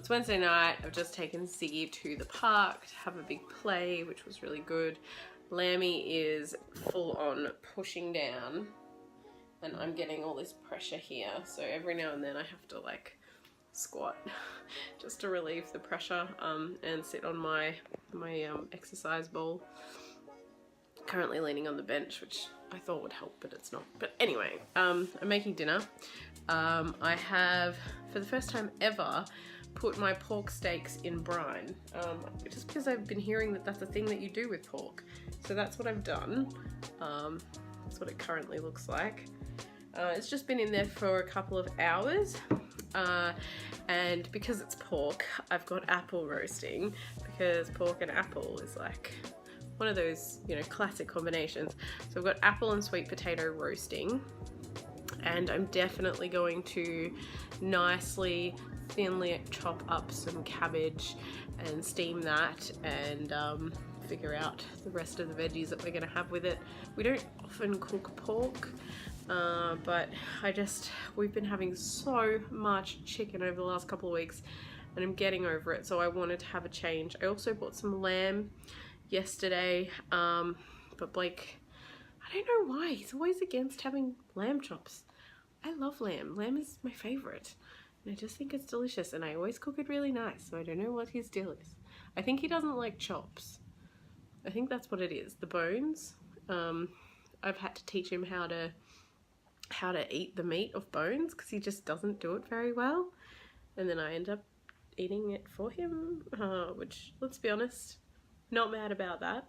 It's Wednesday night. I've just taken Ziggy to the park to have a big play, which was really good. Lammy is full on pushing down and I'm getting all this pressure here. So every now and then I have to like squat just to relieve the pressure and sit on my exercise ball. Currently leaning on the bench, which I thought would help, but it's not. But anyway, I'm making dinner. I have, for the first time ever, put my pork steaks in brine, just because I've been hearing that that's a thing that you do with pork. So that's what I've done. That's what it currently looks like. It's just been in there for a couple of hours, and because it's pork, I've got apple roasting, because pork and apple is like one of those, you know, classic combinations. So I've got apple and sweet potato roasting, and I'm definitely going to nicely thinly chop up some cabbage and steam that and figure out the rest of the veggies that we're going to have with it. We don't often cook pork, but we've been having so much chicken over the last couple of weeks and I'm getting over it, so I wanted to have a change. I also bought some lamb yesterday, but Blake, I don't know why, he's always against having lamb chops. I love lamb. Lamb is my favorite. And I just think it's delicious, and I always cook it really nice, so I don't know what his deal is. I think he doesn't like chops. I think that's what it is, the bones. I've had to teach him how to eat the meat of bones, because he just doesn't do it very well. And then I end up eating it for him, which, let's be honest, not mad about that.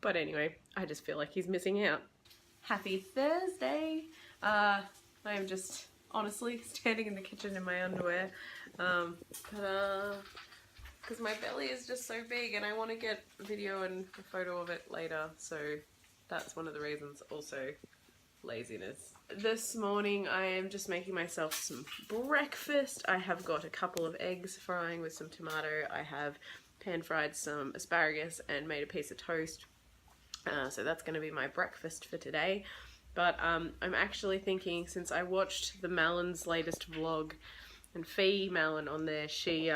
But anyway, I just feel like he's missing out. Happy Thursday! I am just honestly standing in the kitchen in my underwear, because my belly is just so big and I want to get a video and a photo of it later, so that's one of the reasons. Also laziness. This morning I am just making myself some breakfast. I have got a couple of eggs frying with some tomato. I have pan fried some asparagus and made a piece of toast, so that's going to be my breakfast for today. But I'm actually thinking, since I watched the Mallin's latest vlog, and Fee Mallin on there, she's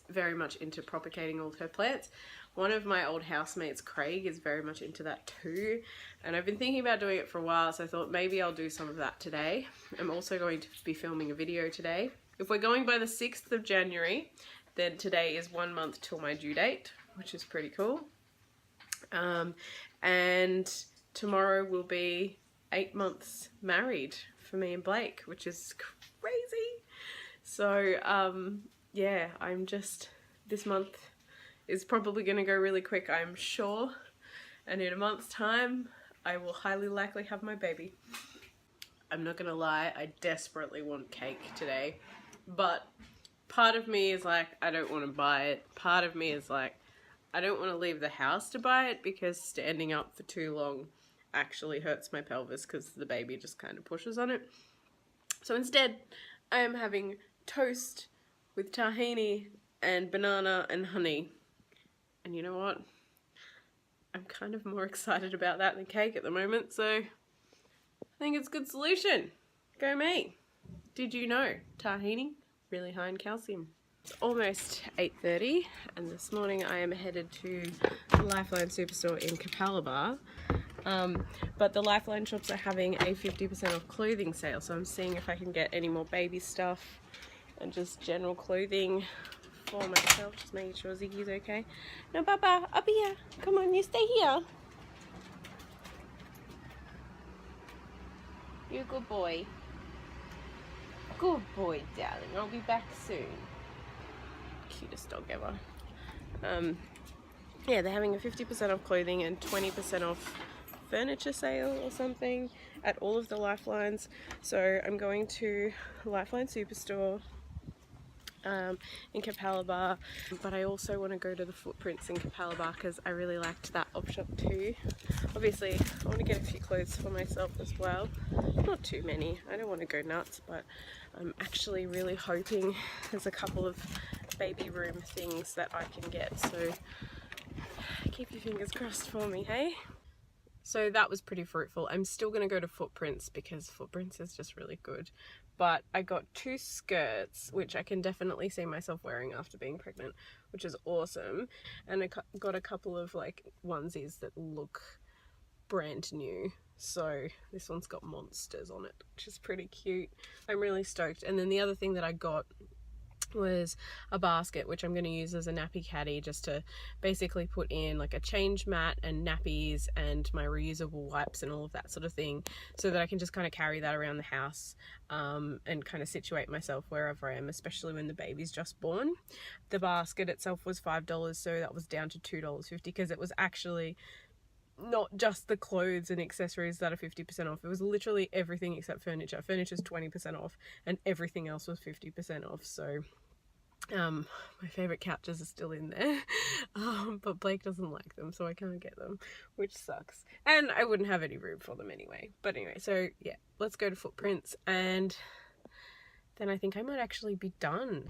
very much into propagating all of her plants. One of my old housemates, Craig, is very much into that too, and I've been thinking about doing it for a while, so I thought maybe I'll do some of that today. I'm also going to be filming a video today. If we're going by the 6th of January, then today is 1 month till my due date, which is pretty cool. And tomorrow will be 8 months married for me and Blake, which is crazy. So yeah, this month is probably going to go really quick, I'm sure, and in a month's time I will highly likely have my baby. I'm not gonna lie, I desperately want cake today, but part of me is like, I don't want to buy it. Part of me is like, I don't want to leave the house to buy it, because standing up for too long actually hurts my pelvis, because the baby just kind of pushes on it. So instead, I am having toast with tahini and banana and honey. And you know what? I'm kind of more excited about that than cake at the moment, so I think it's a good solution. Go me. Did you know tahini, really high in calcium? It's almost 8:30, and this morning I am headed to the Lifeline Superstore in Capalaba. But the Lifeline shops are having a 50% off clothing sale, so I'm seeing if I can get any more baby stuff and just general clothing for myself, just making sure Ziggy's okay. No, Papa, up here. Come on, you stay here. You're a good boy. Good boy, darling. I'll be back soon. Cutest dog ever. Yeah, they're having a 50% off clothing and 20% off furniture sale or something at all of the Lifelines. So I'm going to Lifeline Superstore in Capalaba, but I also want to go to the Footprints in Capalaba because I really liked that op shop too. Obviously I want to get a few clothes for myself as well, not too many, I don't want to go nuts, but I'm actually really hoping there's a couple of baby room things that I can get, so keep your fingers crossed for me, hey? So that was pretty fruitful. I'm still going to go to Footprints because Footprints is just really good. But I got 2 skirts, which I can definitely see myself wearing after being pregnant, which is awesome. And I got a couple of like onesies that look brand new. So this one's got monsters on it, which is pretty cute. I'm really stoked. And then the other thing that I got was a basket, which I'm going to use as a nappy caddy, just to basically put in like a change mat and nappies and my reusable wipes and all of that sort of thing, so that I can just kind of carry that around the house and kind of situate myself wherever I am, especially when the baby's just born. The basket itself was $5, so that was down to $2.50 because it was actually not just the clothes and accessories that are 50% off. It was literally everything except furniture. Furniture's 20% off and everything else was 50% off. So my favorite couches are still in there, but Blake doesn't like them, so I can't get them, which sucks. And I wouldn't have any room for them anyway. But anyway, so yeah, let's go to Footprints and then I think I might actually be done.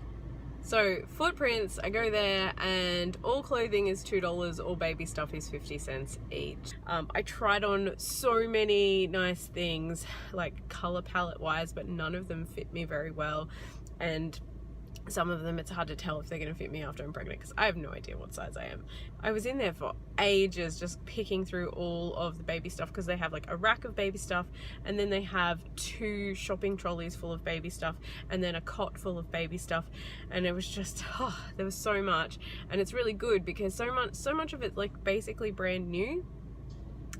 So Footprints, I go there and all clothing is $2, all baby stuff is 50 cents each. I tried on so many nice things, like color palette wise, but none of them fit me very well, and some of them it's hard to tell if they're going to fit me after I'm pregnant because I have no idea what size I am. I was in there for ages just picking through all of the baby stuff because they have like a rack of baby stuff and then they have 2 shopping trolleys full of baby stuff and then a cot full of baby stuff, and it was just there was so much, and it's really good because so much of it's like basically brand new.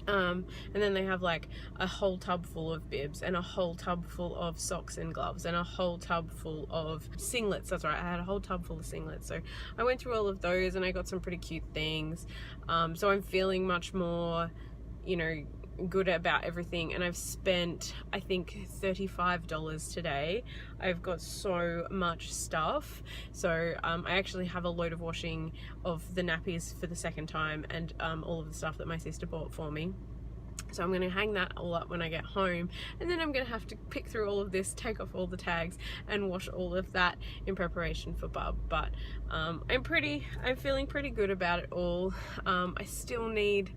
And then they have like a whole tub full of bibs and a whole tub full of socks and gloves and a whole tub full of singlets. That's right, I had a whole tub full of singlets. So I went through all of those and I got some pretty cute things. So I'm feeling much more, you know, good about everything, and I've spent I think $35 today. I've got so much stuff. So I actually have a load of washing of the nappies for the second time and all of the stuff that my sister bought for me. So I'm going to hang that all up when I get home, and then I'm going to have to pick through all of this, take off all the tags and wash all of that in preparation for Bub. But I'm feeling pretty good about it all. I still need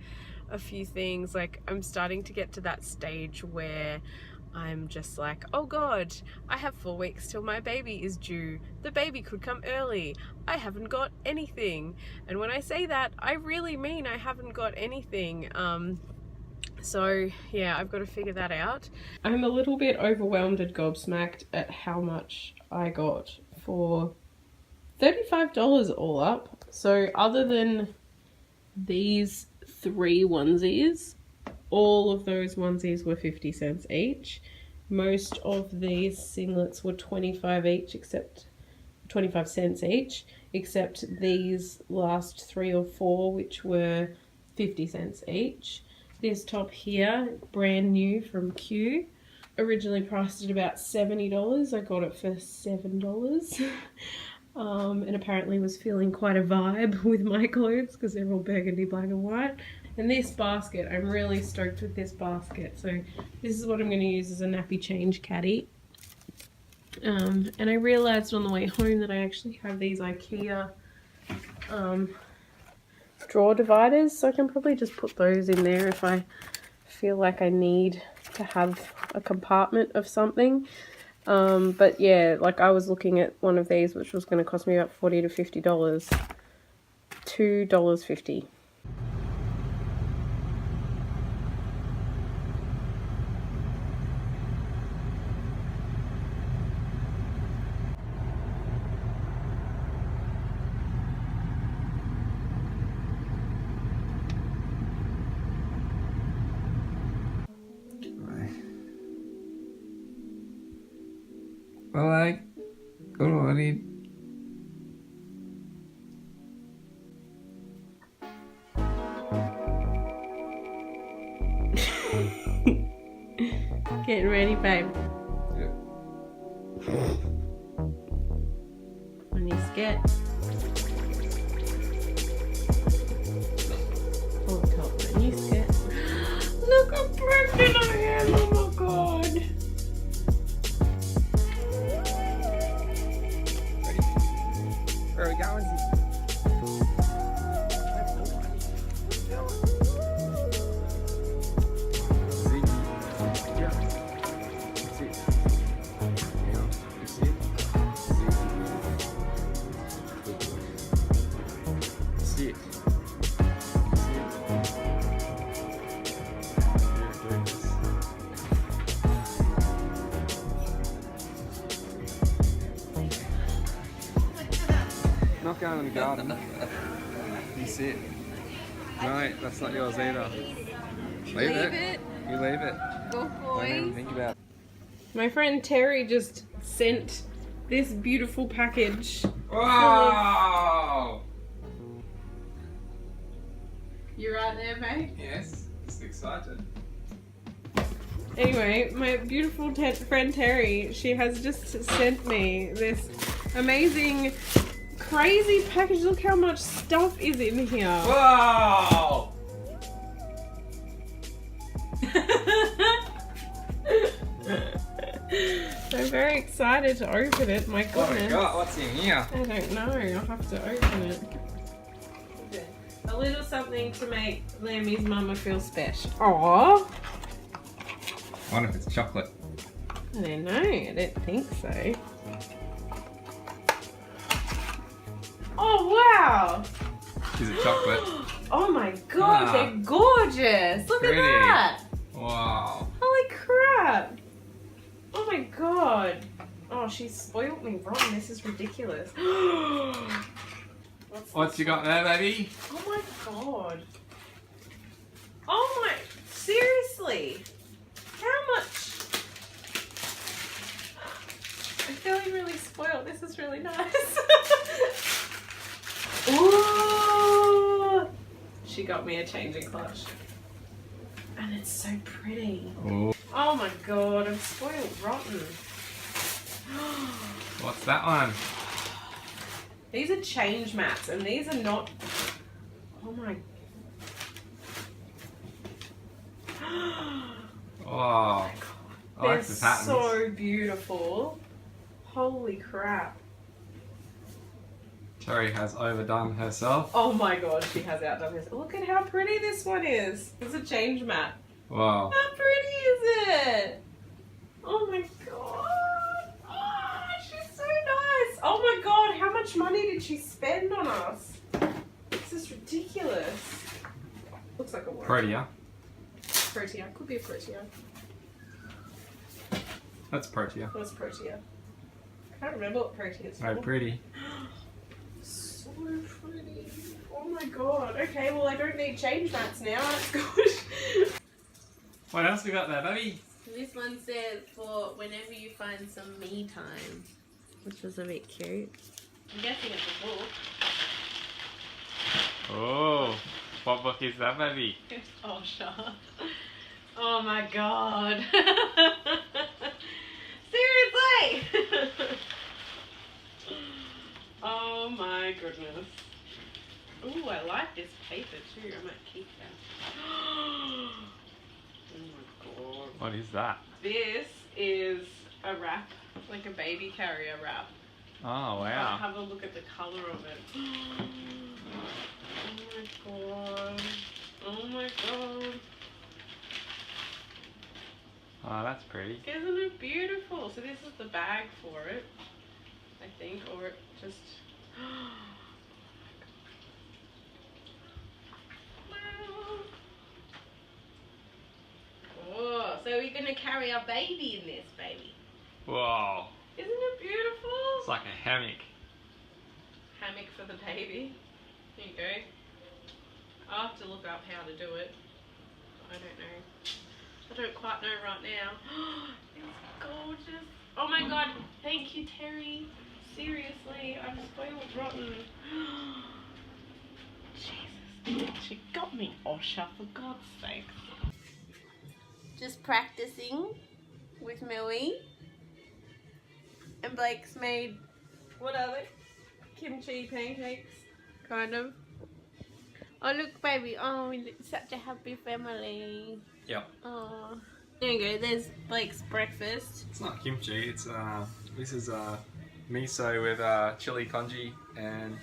a few things. Like I'm starting to get to that stage where I'm just like, oh god, I have 4 weeks till my baby is due. The baby could come early. I haven't got anything. And when I say that, I really mean I haven't got anything. So yeah, I've got to figure that out. I'm a little bit overwhelmed and gobsmacked at how much I got for $35 all up. So other than these 3 onesies, all of those onesies were 50 cents each. Most of these singlets were 25 cents each, except these last 3 or 4, which were 50 cents each. This top here, brand new from Q, originally priced at about $70. I got it for $7. And apparently was feeling quite a vibe with my clothes because they're all burgundy, black and white. And this basket, I'm really stoked with this basket. So this is what I'm going to use as a nappy change caddy. And I realised on the way home that I actually have these IKEA drawer dividers, so I can probably just put those in there if I feel like I need to have a compartment of something. But yeah, like I was looking at one of these which was going to cost me about $40 to $50. $2.50. Bye. Good morning. Getting ready, babe. Yeah. When you scared. Oh, top when you scared. Look how pregnant I am, oh my god. Ready? Where are we going? Not going in the garden. You sit. No, that's not yours either. Leave it. You leave it. Good Don't boy. even think about it. My friend Terry just sent this beautiful package. Wow! You right there, mate? Yes, just excited. Anyway, my beautiful friend Terry, she has just sent me this amazing, crazy package. Look how much stuff is in here. Wow! I'm very excited to open it. My Oh goodness. my god, what's in here? I don't know. I'll have to open it. A little something to make Lammy's mama feel special. Aww. I wonder if it's chocolate. I don't know. I don't think so. Oh, wow. Is it chocolate? Oh my god, Ah. they're gorgeous. Look Pretty. at that. Wow. Holy crap. Oh my god. Oh, she spoiled me rotten. This is ridiculous. What's you got there, baby? Oh my god. Oh my, seriously. How much? I'm feeling really spoiled. This is really nice. Ooh. She got me a changing clutch. And it's so pretty. Oh. Oh my god, I'm spoiled rotten. What's that one? These are change mats, and these are not. Oh my. Oh. I like the They're patterns. so beautiful. Holy crap. Terry has overdone herself. Oh my god, she has outdone this. Look at how pretty this one is. It's a change mat. Wow. How pretty is it? Oh my god. Oh, she's so nice. Oh my god, how much money did she spend on us? This is ridiculous. Looks like a word. Protea. Protea. Could be a Protea. That's Protea. What's Protea? I can't remember what Protea is for. Oh, pretty. So pretty. Oh my god. Okay, well I don't need change mats now. That's good. What else we got there, baby? This one says for whenever you find some me time, which is a bit cute. I'm guessing it's a book. Oh, what book is that, baby? Oh, shut. Oh my god. Seriously! Oh my goodness. Ooh, I like this paper too. I might keep that. Oh my god. What is that? This is a wrap, like a baby carrier wrap. Oh, I'll wow. have a look at the colour of it. Oh my god. Oh my god. Oh, that's pretty. Isn't it beautiful? So this is the bag for it, I think, or it just... Oh, so we're going to carry our baby in this, baby. Whoa. Isn't it beautiful? It's like a hammock. Hammock for the baby. There you go. I'll have to look up how to do it. I don't know. I don't quite know right now. It's gorgeous. Oh my god, thank you, Terry. Seriously, I'm spoiled rotten. Jesus, she got me Osha, for God's sake. Just practicing with Millie. And Blake's made, what are they? Kimchi pancakes, kind of. Oh look, baby. Oh, we look such a happy family. Yep. Oh. There you go. There's Blake's breakfast. It's not kimchi. It's this is miso with chili congee and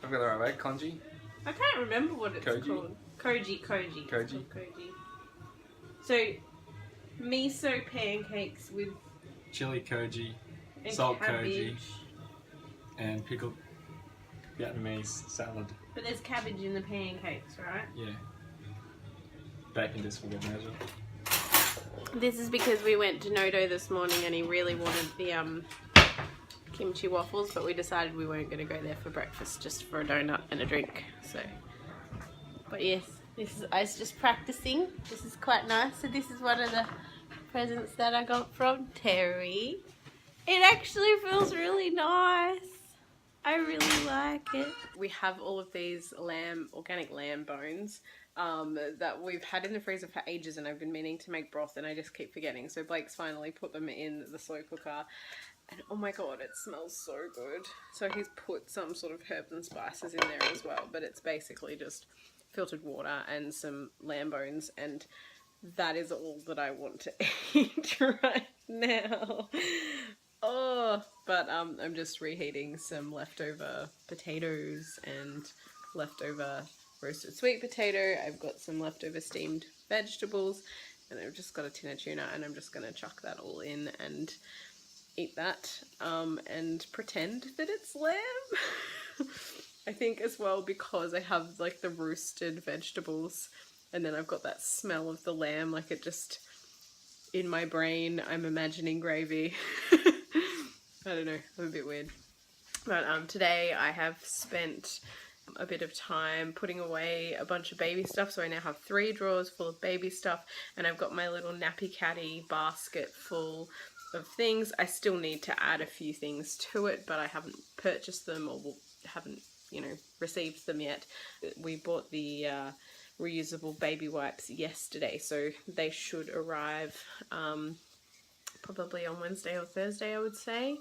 I've got the right way. Congee. I can't remember what it's called. Koji. Koji. So, miso pancakes with Chili koji, and salt cabbage. koji, and pickled Vietnamese salad. But there's cabbage in the pancakes, right? Yeah. Bacon just for good measure. This is because we went to Nodo this morning and he really wanted the kimchi waffles, but we decided we weren't going to go there for breakfast, just for a donut and a drink. So, but yes, I was just practicing. This is quite nice. So this is one of the presents that I got from Terry. It actually feels really nice. I really like it. We have all of these organic lamb bones that we've had in the freezer for ages, and I've been meaning to make broth and I just keep forgetting. So Blake's finally put them in the slow cooker and oh my god, it smells so good. So he's put some sort of herbs and spices in there as well, but it's basically just filtered water and some lamb bones, and that is all that I want to eat right now. Oh, but I'm just reheating some leftover potatoes and leftover roasted sweet potato. I've got some leftover steamed vegetables, and I've just got a tin of tuna, and I'm just going to chuck that all in and eat that and pretend that it's lamb. I think as well, because I have like the roasted vegetables and then I've got that smell of the lamb, like it just, in my brain, I'm imagining gravy. I don't know, I'm a bit weird. But today I have spent a bit of time putting away a bunch of baby stuff, so I now have 3 drawers full of baby stuff, and I've got my little nappy caddy basket full of things. I still need to add a few things to it, but I haven't purchased them or haven't, you know, received them yet. We bought the reusable baby wipes yesterday, so they should arrive probably on Wednesday or Thursday, I would say,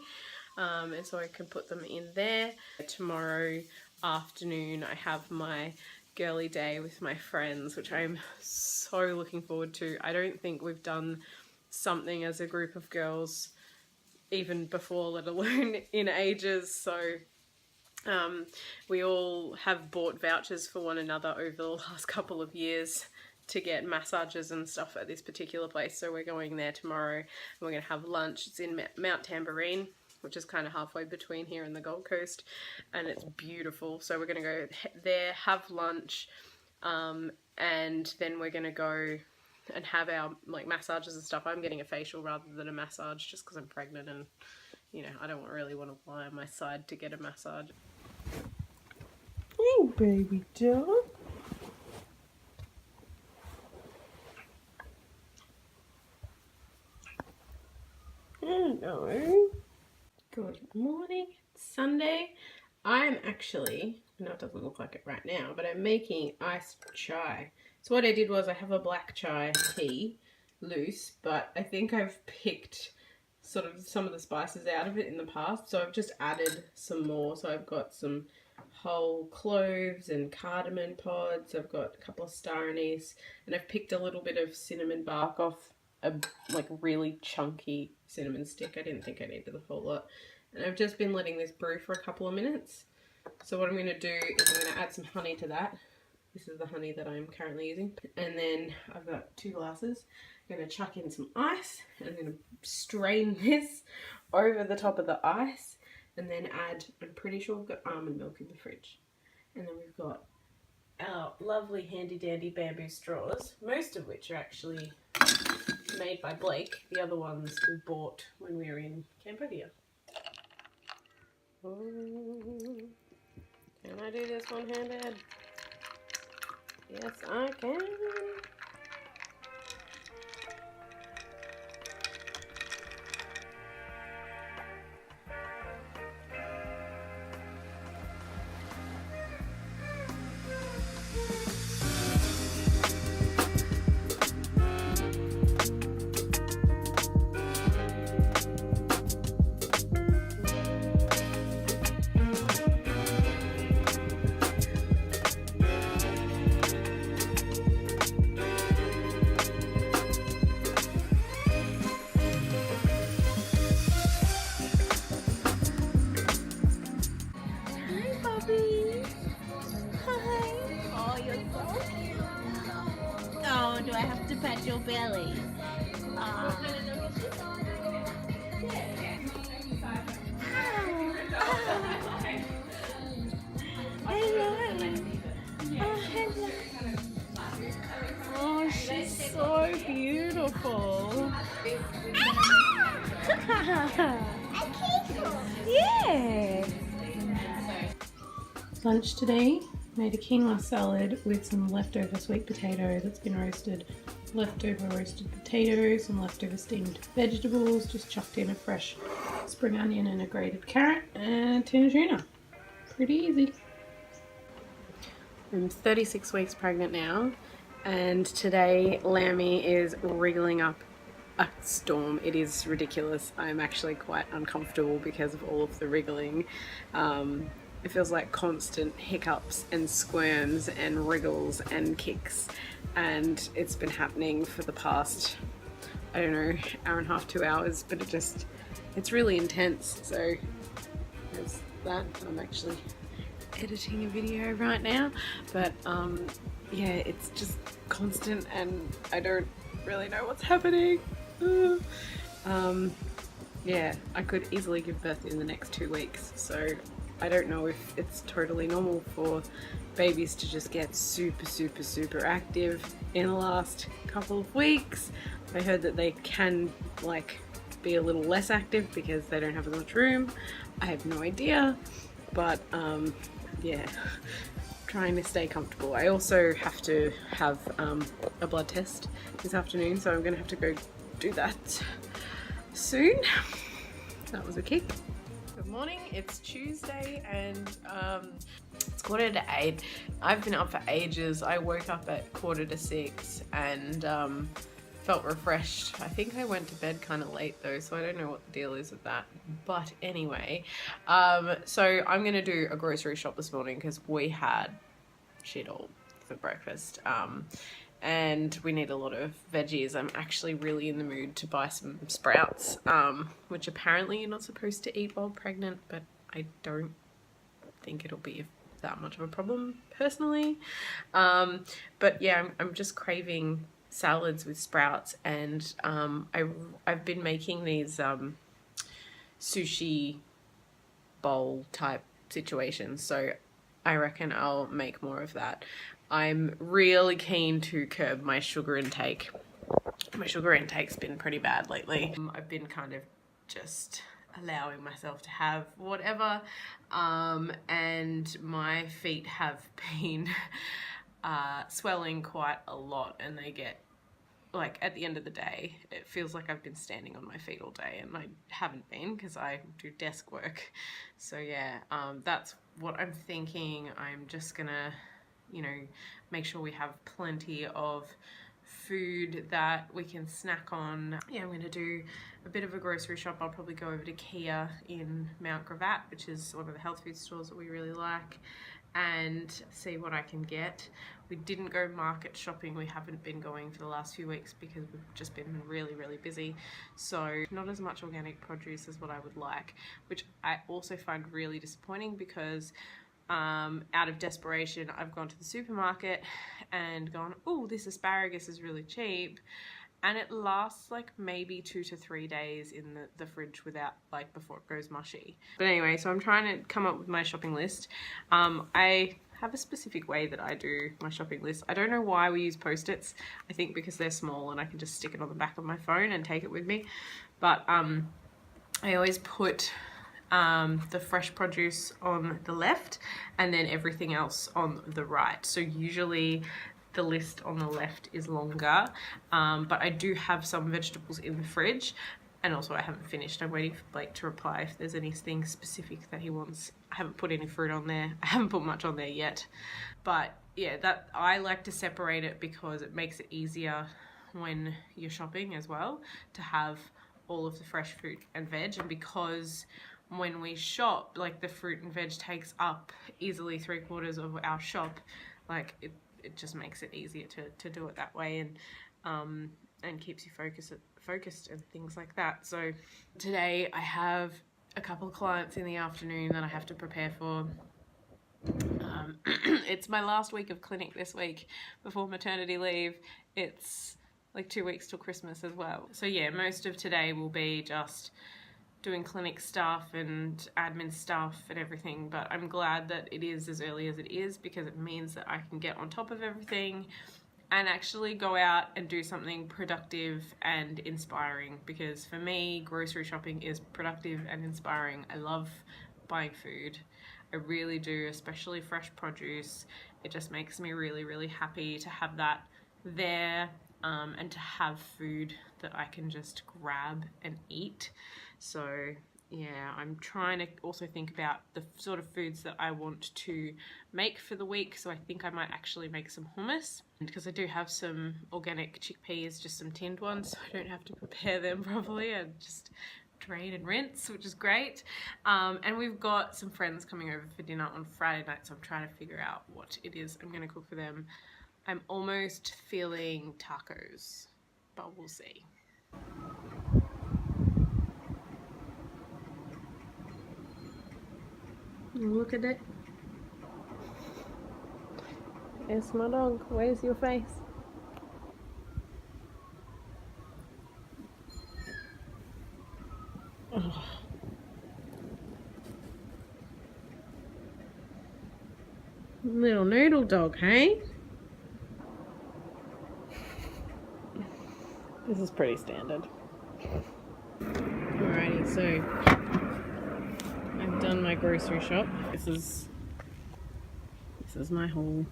and so I can put them in there. Tomorrow afternoon I have my girly day with my friends, which I'm so looking forward to. I don't think we've done something as a group of girls even before, let alone in ages, so we all have bought vouchers for one another over the last couple of years to get massages and stuff at this particular place, so we're going there tomorrow and we're going to have lunch. It's in Mount Tamborine, which is kind of halfway between here and the Gold Coast, and it's beautiful. So we're going to go there, have lunch, and then we're going to go and have our like massages and stuff. I'm getting a facial rather than a massage just because I'm pregnant and, you know, I don't really want to lie on my side to get a massage. Hey baby dog. Hello. Good morning. It's Sunday. I'm actually, I know it doesn't look like it right now, but I'm making iced chai. So what I did was I have a black chai tea loose, but I think I've picked sort of some of the spices out of it in the past, so I've just added some more. So I've got some whole cloves and cardamom pods, I've got a couple of star anise, and I've picked a little bit of cinnamon bark off a like really chunky cinnamon stick. I didn't think I needed a whole lot, and I've just been letting this brew for a couple of minutes. So what I'm going to do is I'm going to add some honey to that. This is the honey that I'm currently using, and then I've got 2 glasses. I'm going to chuck in some ice, and I'm going to strain this over the top of the ice, and then add, I'm pretty sure we've got almond milk in the fridge, and then we've got our lovely handy dandy bamboo straws, most of which are actually made by Blake. The other ones we bought when we were in Cambodia. Ooh. Can I do this one-handed? Yes, I can. I have to pat your belly. Hello. Oh, hello. Oh, she's so beautiful. Yeah. Lunch today, made a quinoa salad with some leftover sweet potato that's been roasted, leftover roasted potatoes, some leftover steamed vegetables, just chucked in a fresh spring onion and a grated carrot, and a tin of tuna. Pretty easy. I'm 36 weeks pregnant now, and today Lammy is wriggling up a storm. It is ridiculous. I'm actually quite uncomfortable because of all of the wriggling. It feels like constant hiccups and squirms and wriggles and kicks, and it's been happening for the past, I don't know, hour and a half, 2 hours, but it's really intense. So there's that. I'm actually editing a video right now, but yeah, it's just constant and I don't really know what's happening. Yeah, I could easily give birth in the next 2 weeks, so I don't know if it's totally normal for babies to just get super active in the last couple of weeks. I heard that they can like be a little less active because they don't have as much room. I have no idea, but yeah, trying to stay comfortable. I also have to have a blood test this afternoon, so I'm gonna have to go do that soon. That was a kick. Good morning, it's Tuesday and it's 8:15. I've been up for ages. I woke up at 5:45 and felt refreshed. I think I went to bed kind of late though, so I don't know what the deal is with that. But anyway, so I'm gonna do a grocery shop this morning because we had shit all for breakfast. And we need a lot of veggies. I'm actually really in the mood to buy some sprouts, which apparently you're not supposed to eat while pregnant, but I don't think it'll be that much of a problem personally. But yeah, I'm just craving salads with sprouts, and I've been making these sushi bowl type situations, so I reckon I'll make more of that. I'm really keen to curb my sugar intake. My sugar intake's been pretty bad lately. I've been kind of just allowing myself to have whatever, and my feet have been swelling quite a lot, and they get, like, at the end of the day, it feels like I've been standing on my feet all day, and I haven't been because I do desk work. So yeah, that's what I'm thinking. I'm just gonna, you know, make sure we have plenty of food that we can snack on. Yeah, I'm gonna do a bit of a grocery shop. I'll probably go over to Kia in Mount Gravatt, which is one of the health food stores that we really like, and see what I can get. We didn't go market shopping. We haven't been going for the last few weeks because we've just been really busy. So not as much organic produce as what I would like, which I also find really disappointing because out of desperation, I've gone to the supermarket and gone, oh, this asparagus is really cheap. And it lasts like maybe 2 to 3 days in the fridge without, like, before it goes mushy. But anyway, so I'm trying to come up with my shopping list. I have a specific way that I do my shopping list. I don't know why we use Post-its. I think because they're small and I can just stick it on the back of my phone and take it with me. But I always put the fresh produce on the left and then everything else on the right. So usually the list on the left is longer, but I do have some vegetables in the fridge, and also I haven't finished. I'm waiting for Blake to reply if there's anything specific that he wants. I haven't put any fruit on there. I haven't put much on there yet, but yeah, that I like to separate it because it makes it easier when you're shopping as well to have all of the fresh fruit and veg. And because when we shop, like, the fruit and veg takes up easily 3/4 of our shop, like it just makes it easier to do it that way, and keeps you focused and things like that. So today I have a couple of clients in the afternoon that I have to prepare for, It's my last week of clinic this week before maternity leave. It's like 2 weeks till Christmas as well. So yeah, most of today will be just doing clinic stuff and admin stuff and everything, but I'm glad that it is as early as it is because it means that I can get on top of everything and actually go out and do something productive and inspiring, because for me, grocery shopping is productive and inspiring. I love buying food. I really do, especially fresh produce. It just makes me really, really happy to have that there, and to have food that I can just grab and eat. So yeah, I'm trying to also think about the sort of foods that I want to make for the week. So I think I might actually make some hummus, because I do have some organic chickpeas, just some tinned ones, so I don't have to prepare them properly. I just drain and rinse, which is great. And we've got some friends coming over for dinner on Friday night, so I'm trying to figure out what it is I'm going to cook for them. I'm almost feeling tacos, but we'll see. Look at it. It's my dog. Where's your face? Oh. Little noodle dog, hey? This is pretty standard. Alrighty, so I've done my grocery shop. This is my haul.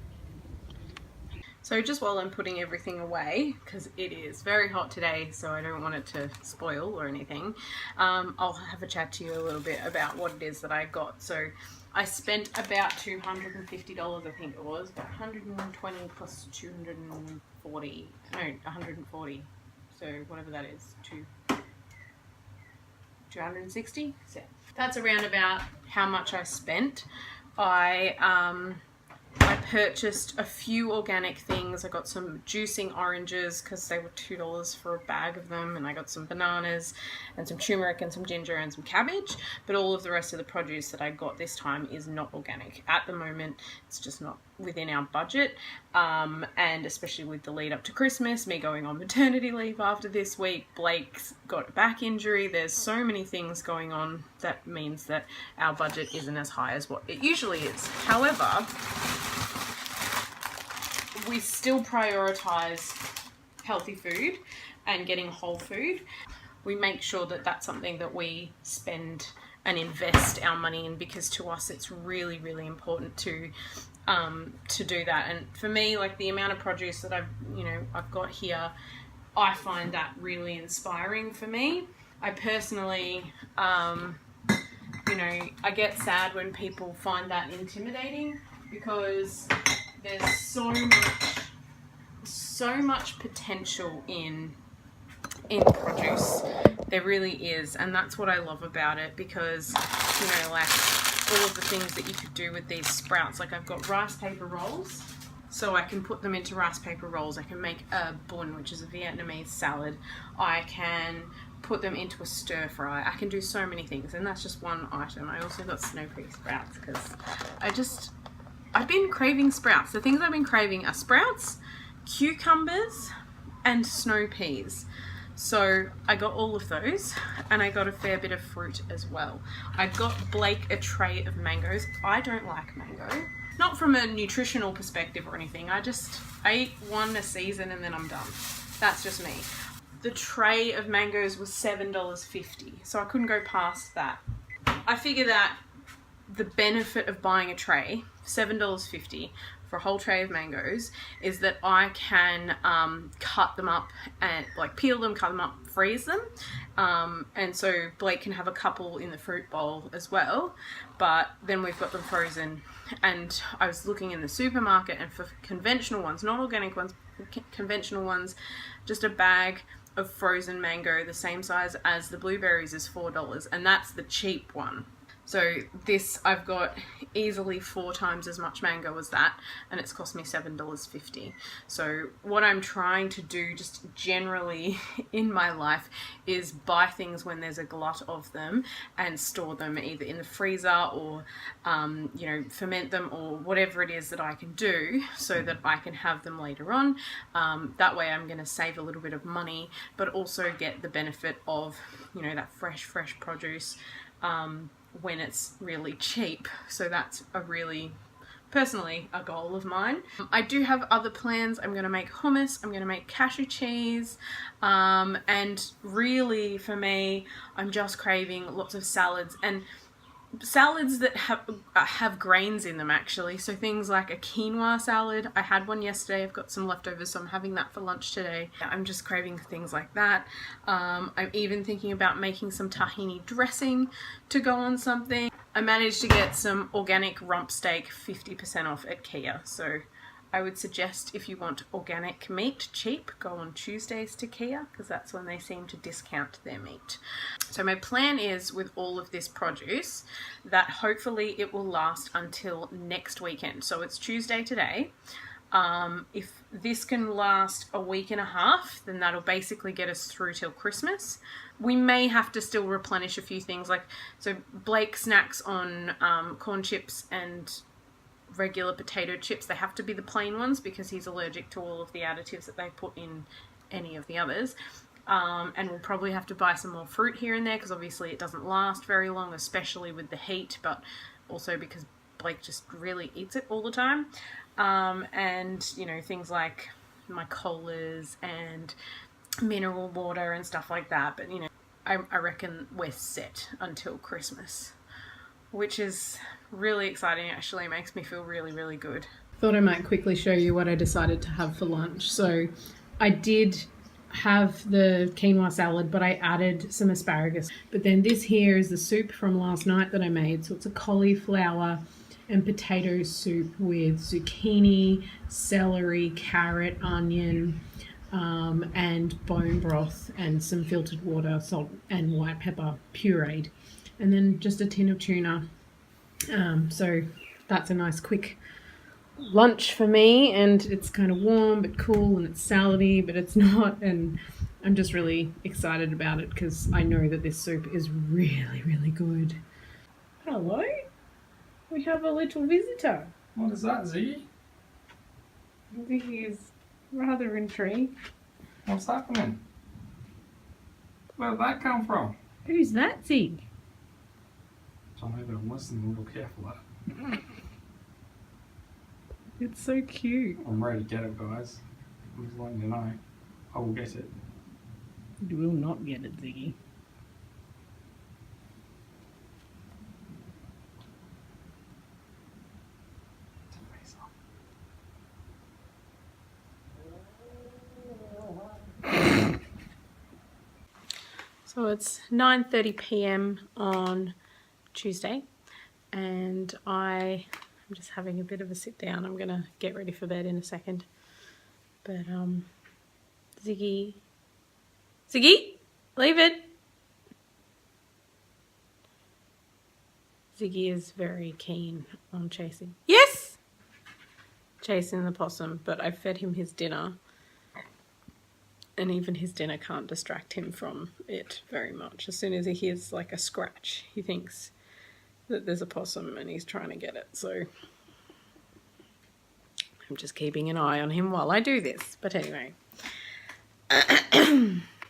So just while I'm putting everything away, because it is very hot today, so I don't want it to spoil or anything, I'll have a chat to you a little bit about what it is that I got. So I spent about $250, I think it was, about 120 plus 240, no, 140. So whatever that is, 260. So that's around about how much I spent. I purchased a few organic things. I got some juicing oranges because they were $2 for a bag of them, and I got some bananas and some turmeric and some ginger and some cabbage. But all of the rest of the produce that I got this time is not organic. At the moment, it's just not within our budget, and especially with the lead up to Christmas, me going on maternity leave after this week, Blake's got a back injury, there's so many things going on that means that our budget isn't as high as what it usually is. However, we still prioritize healthy food and getting whole food. We make sure that that's something that we spend and invest our money in, because to us it's really, really important to do that. And for me, like the amount of produce that I've got here, I find that really inspiring for me. I personally, I get sad when people find that intimidating, because there's so much potential in produce. There really is, and that's what I love about it, because like all of the things that you could do with these sprouts. Like I've got rice paper rolls, so I can put them into rice paper rolls. I can make a bun, which is a Vietnamese salad. I can put them into a stir fry. I can do so many things, and that's just one item. I also got snow pea sprouts because I've been craving sprouts. The things I've been craving are sprouts, cucumbers, and snow peas. So I got all of those, and I got a fair bit of fruit as well. I got Blake a tray of mangoes. I don't like mango. Not from a nutritional perspective or anything. I eat one a season and then I'm done. That's just me. The tray of mangoes was $7.50, so I couldn't go past that. I figure that the benefit of buying a tray, $7.50 for a whole tray of mangoes, is that I can cut them up and peel them, cut them up, freeze them, and so Blake can have a couple in the fruit bowl as well, but then we've got them frozen. And I was looking in the supermarket, and for conventional ones, not organic ones, conventional ones, just a bag of frozen mango the same size as the blueberries is $4, and that's the cheap one. So this, I've got easily 4 times as much mango as that, and it's cost me $7.50. So what I'm trying to do just generally in my life is buy things when there's a glut of them and store them either in the freezer or, you know, ferment them or whatever it is that I can do so that I can have them later on. That way I'm going to save a little bit of money, but also get the benefit of, you know, that fresh produce when it's really cheap. So that's a really, personally, a goal of mine. I do have other plans. I'm going to make hummus, I'm going to make cashew cheese, and really for me, I'm just craving lots of salads, and salads that have grains in them actually. So things like a quinoa salad. I had one yesterday, I've got some leftovers, so I'm having that for lunch today. I'm just craving things like that. I'm even thinking about making some tahini dressing to go on something. I managed to get some organic rump steak 50% off at Kia, so I would suggest if you want organic meat cheap, go on Tuesdays to Kia, because that's when they seem to discount their meat. So my plan is, with all of this produce, that hopefully it will last until next weekend. So it's Tuesday today. If this can last a week and a half, then that'll basically get us through till Christmas. We may have to still replenish a few things, like, so Blake snacks on corn chips and regular potato chips. They have to be the plain ones because he's allergic to all of the additives that they put in any of the others. And we'll probably have to buy some more fruit here and there because obviously it doesn't last very long, especially with the heat, but also because Blake just really eats it all the time. And, you know, things like my colas and mineral water and stuff like that. But, you know, I reckon we're set until Christmas, which is really exciting. Actually, it makes me feel really good. Thought I might quickly show you what I decided to have for lunch. So I did have the quinoa salad, but I added some asparagus. But then this here is the soup from last night that I made. So it's a cauliflower and potato soup with zucchini, celery, carrot, onion, and bone broth and some filtered water, salt and white pepper pureed. And then just a tin of tuna. So that's a nice quick lunch for me, and it's kind of warm but cool, and it's salady but it's not, and I'm just really excited about it because I know that this soup is really good. Hello, we have a little visitor. What is that, Ziggy? Ziggy is rather intrigued. What's happening? Where did that come from? Who's that, Zig? So maybe I'm listening real careful there. It's so cute. I'm ready to get it, guys. I'm just letting you know. I will get it. You will not get it, Ziggy. So it's 9:30 p.m. on Tuesday, and I'm just having a bit of a sit down. I'm gonna get ready for bed in a second. But Ziggy, leave it. Ziggy is very keen on chasing. Yes! Chasing the possum, but I fed him his dinner. And even his dinner can't distract him from it very much. As soon as he hears like a scratch, he thinks that there's a possum and he's trying to get it. So I'm just keeping an eye on him while I do this. But anyway.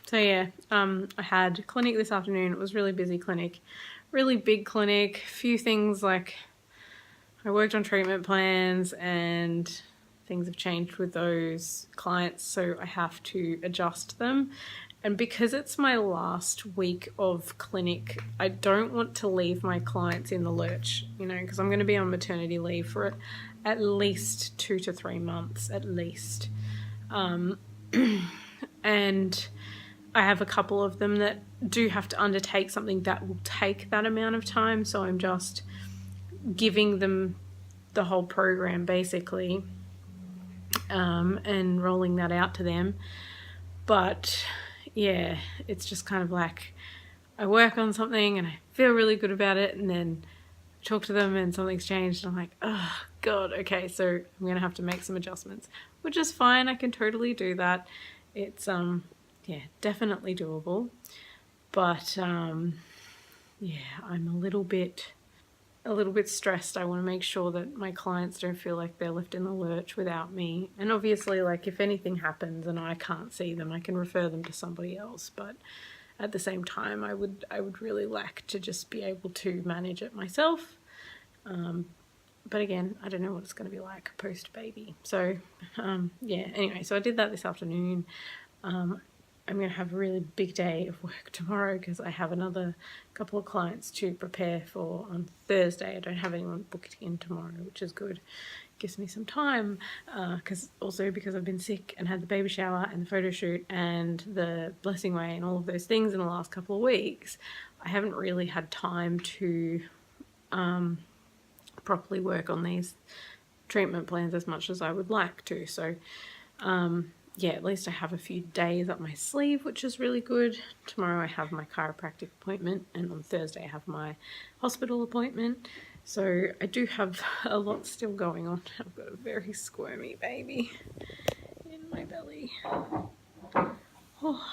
So yeah, I had clinic this afternoon. It was a really busy clinic. Really big clinic. A few things like I worked on treatment plans and things have changed with those clients, so I have to adjust them. And because it's my last week of clinic, I don't want to leave my clients in the lurch, you know, because I'm going to be on maternity leave for at least 2 to 3 months, at least. And I have a couple of them that do have to undertake something that will take that amount of time, so I'm just giving them the whole program basically. And rolling that out to them. But yeah, it's just kind of like I work on something and I feel really good about it, and then talk to them and something's changed. I'm like, oh God, okay, so I'm going to have to make some adjustments, which is fine. I can totally do that. It's, yeah, definitely doable. But, yeah, I'm a little bit stressed. I want to make sure that my clients don't feel like they're left in the lurch without me. And obviously, like, if anything happens and I can't see them, I can refer them to somebody else. But at the same time, I would really like to just be able to manage it myself. But again, I don't know what it's going to be like post-baby. So, yeah, anyway, so I did that this afternoon. I'm going to have a really big day of work tomorrow because I have another couple of clients to prepare for on Thursday. I don't have anyone booked in tomorrow, which is good. Gives me some time because I've been sick and had the baby shower and the photo shoot and the blessing way and all of those things in the last couple of weeks, I haven't really had time to properly work on these treatment plans as much as I would like to. So yeah, at least I have a few days up my sleeve, which is really good. Tomorrow I have my chiropractic appointment, and on Thursday I have my hospital appointment. So I do have a lot still going on. I've got a very squirmy baby in my belly. Oh,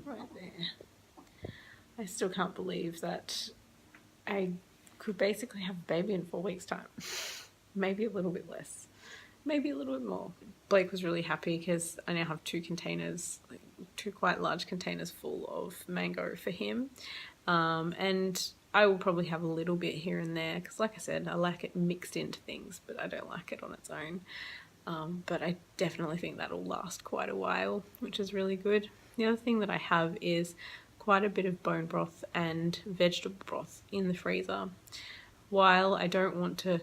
right there. I still can't believe that I could basically have a baby in 4 weeks' time. Maybe a little bit less. Maybe a little bit more. Blake was really happy because I now have 2 containers, like 2 quite large containers full of mango for him. And I will probably have a little bit here and there because, like I said, I like it mixed into things, but I don't like it on its own. But I definitely think that'll last quite a while, which is really good. The other thing that I have is quite a bit of bone broth and vegetable broth in the freezer. While I don't want to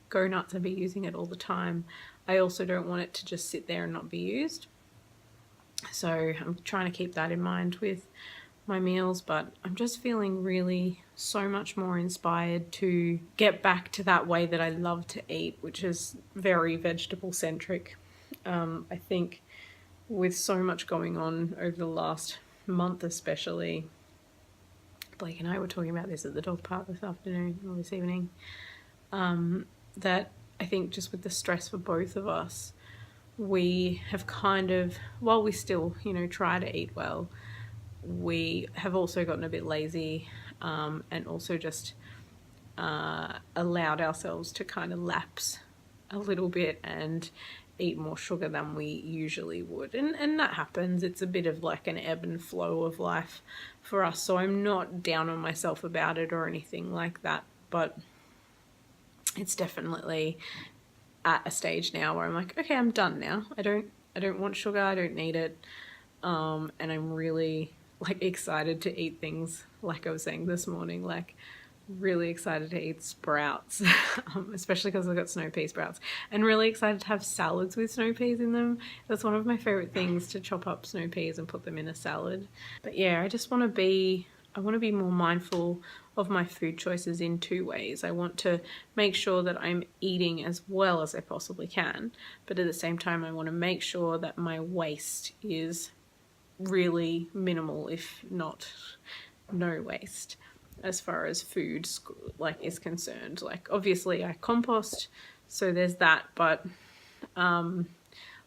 go nuts and be using it all the time, I also don't want it to just sit there and not be used. So I'm trying to keep that in mind with my meals, but I'm just feeling really so much more inspired to get back to that way that I love to eat, which is very vegetable centric. I think with so much going on over the last month especially, Blake and I were talking about this at the dog park this afternoon or this evening, that I think just with the stress for both of us, we have kind of, while we still, you know, try to eat well, we have also gotten a bit lazy and also just allowed ourselves to kind of lapse a little bit and eat more sugar than we usually would. And that happens. It's a bit of like an ebb and flow of life for us. So I'm not down on myself about it or anything like that, but it's definitely at a stage now where I'm like, okay, I'm done now. I don't want sugar. I don't need it. And I'm really like excited to eat things, like I was saying this morning, like really excited to eat sprouts, especially because I've got snow pea sprouts, and really excited to have salads with snow peas in them. That's one of my favorite things, to chop up snow peas and put them in a salad. But yeah, I just want to be more mindful of my food choices in 2 ways. I want to make sure that I'm eating as well as I possibly can, but at the same time I want to make sure that my waste is really minimal, if not no waste, as far as food like is concerned. Like obviously I compost, so there's that, but I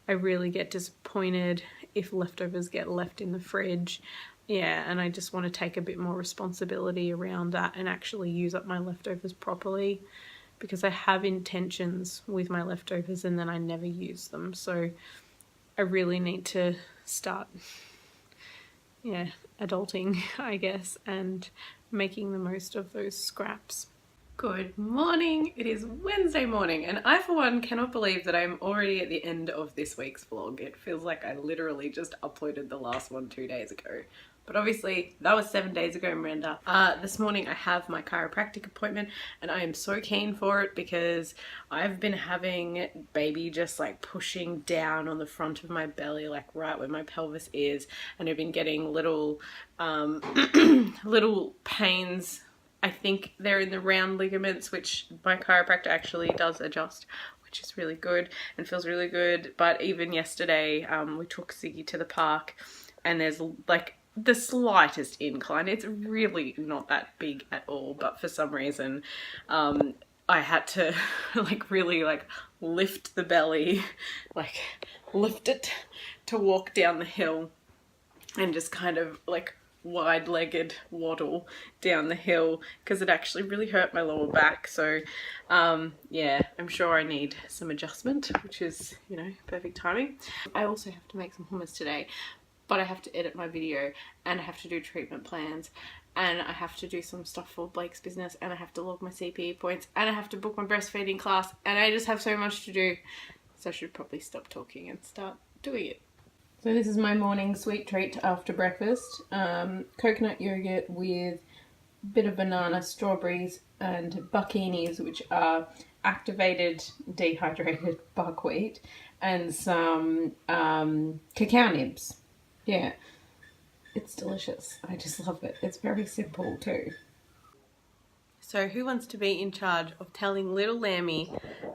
really get disappointed if leftovers get left in the fridge. Yeah, and I just want to take a bit more responsibility around that and actually use up my leftovers properly, because I have intentions with my leftovers and then I never use them. So I really need to start, yeah, adulting, I guess, and making the most of those scraps. Good morning, it is Wednesday morning, and I for one cannot believe that I'm already at the end of this week's vlog. It feels like I literally just uploaded the last one 2 days ago. But obviously that was 7 days ago, Miranda. This morning I have my chiropractic appointment and I am so keen for it because I've been having baby just like pushing down on the front of my belly, like right where my pelvis is, and I've been getting little little pains. I think they're in the round ligaments, which my chiropractor actually does adjust, which is really good and feels really good. But even yesterday we took Ziggy to the park and there's like the slightest incline. It's really not that big at all, but for some reason I had to like really like lift the belly, like lift it to walk down the hill and just kind of like wide-legged waddle down the hill because it actually really hurt my lower back. So yeah, I'm sure I need some adjustment, which is, you know, perfect timing. I also have to make some hummus today, but I have to edit my video and I have to do treatment plans and I have to do some stuff for Blake's business and I have to log my CPE points and I have to book my breastfeeding class and I just have so much to do. So I should probably stop talking and start doing it. So this is my morning sweet treat after breakfast. Coconut yogurt with a bit of banana, strawberries and buckinis, which are activated dehydrated buckwheat, and some cacao nibs. Yeah, it's delicious. I just love it. It's very simple too. So who wants to be in charge of telling little Lammy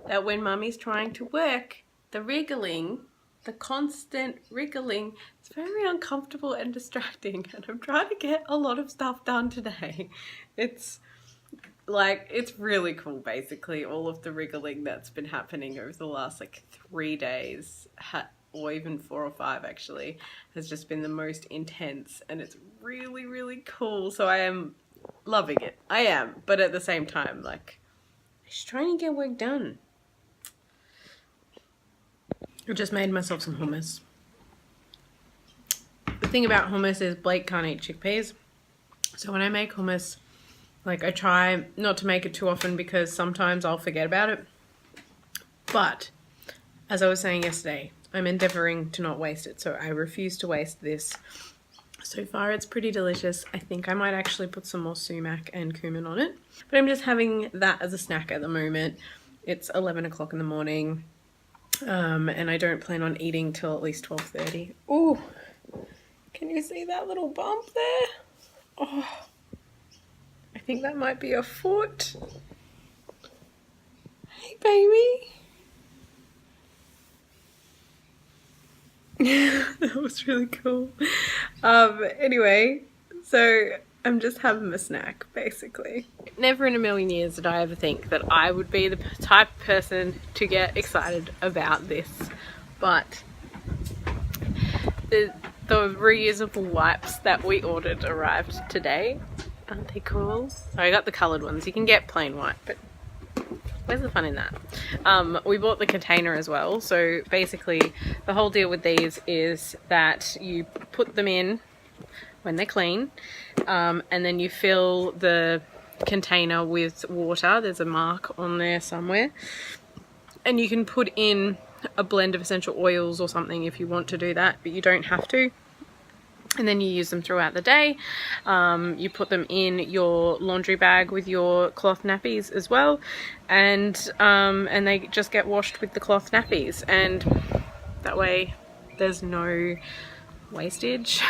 that when Mummy's trying to work, the wriggling, the constant wriggling, it's very uncomfortable and distracting, and I'm trying to get a lot of stuff done today. It's like, it's really cool basically. All of the wriggling that's been happening over the last like 3 days, or even 4 or 5 actually, has just been the most intense, and it's really, really cool. So I am loving it. I am, but at the same time, like, I'm just trying to get work done. I just made myself some hummus. The thing about hummus is Blake can't eat chickpeas. So when I make hummus, like, I try not to make it too often because sometimes I'll forget about it. But as I was saying yesterday, I'm endeavoring to not waste it. So I refuse to waste this. So far it's pretty delicious. I think I might actually put some more sumac and cumin on it. But I'm just having that as a snack at the moment. It's 11 o'clock in the morning. And I don't plan on eating till at least 12:30. Oh, can you see that little bump there? Oh, I think that might be a foot. Hey, baby. That was really cool. Anyway, so I'm just having a snack, basically. Never in a million years did I ever think that I would be the type of person to get excited about this. But the reusable wipes that we ordered arrived today. Aren't they cool? So I got the coloured ones. You can get plain white, but where's the fun in that? We bought the container as well. So basically the whole deal with these is that you put them in when they're clean, and then you fill the container with water. There's a mark on there somewhere, and you can put in a blend of essential oils or something if you want to do that, but you don't have to. And then you use them throughout the day. You put them in your laundry bag with your cloth nappies as well, and they just get washed with the cloth nappies, and that way there's no wastage,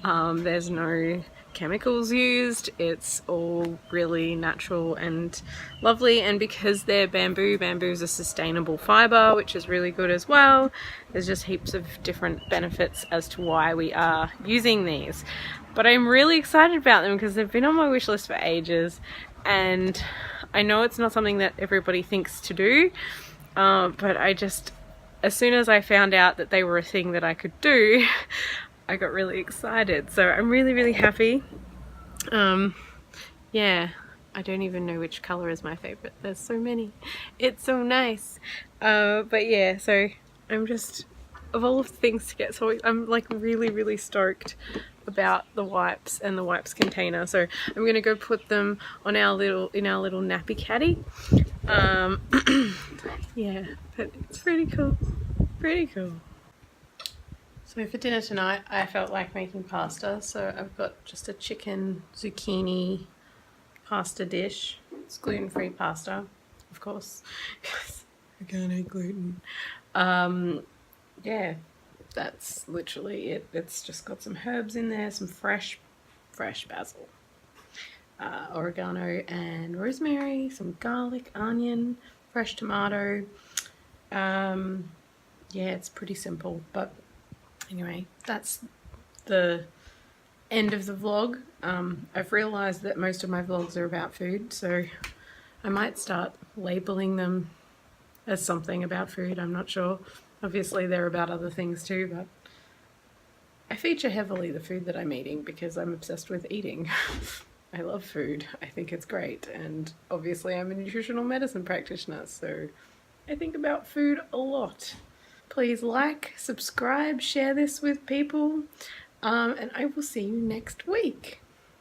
there's no chemicals used, it's all really natural and lovely. And because they're bamboo is a sustainable fiber, which is really good as well. There's just heaps of different benefits as to why we are using these, but I'm really excited about them because they've been on my wish list for ages, and I know it's not something that everybody thinks to do, but I just, as soon as I found out that they were a thing that I could do, I got really excited. So I'm really, really happy. Yeah, I don't even know which colour is my favourite. There's so many. It's so nice. But yeah, so I'm just, of all of the things to get, so I'm like really, really stoked about the wipes and the wipes container. So I'm gonna go put them on our little nappy caddy. Yeah, but it's pretty cool. Pretty cool. So for dinner tonight, I felt like making pasta, so I've got just a chicken zucchini pasta dish. It's gluten-free pasta, of course, because I can't eat gluten. Yeah, that's literally it. It's just got some herbs in there, some fresh basil, oregano and rosemary, some garlic, onion, fresh tomato. Yeah, it's pretty simple, but anyway, that's the end of the vlog. I've realised that most of my vlogs are about food, so I might start labelling them as something about food. I'm not sure. Obviously they're about other things too, but I feature heavily the food that I'm eating because I'm obsessed with eating. I love food. I think it's great, and obviously I'm a nutritional medicine practitioner, so I think about food a lot. Please like, subscribe, share this with people, and I will see you next week.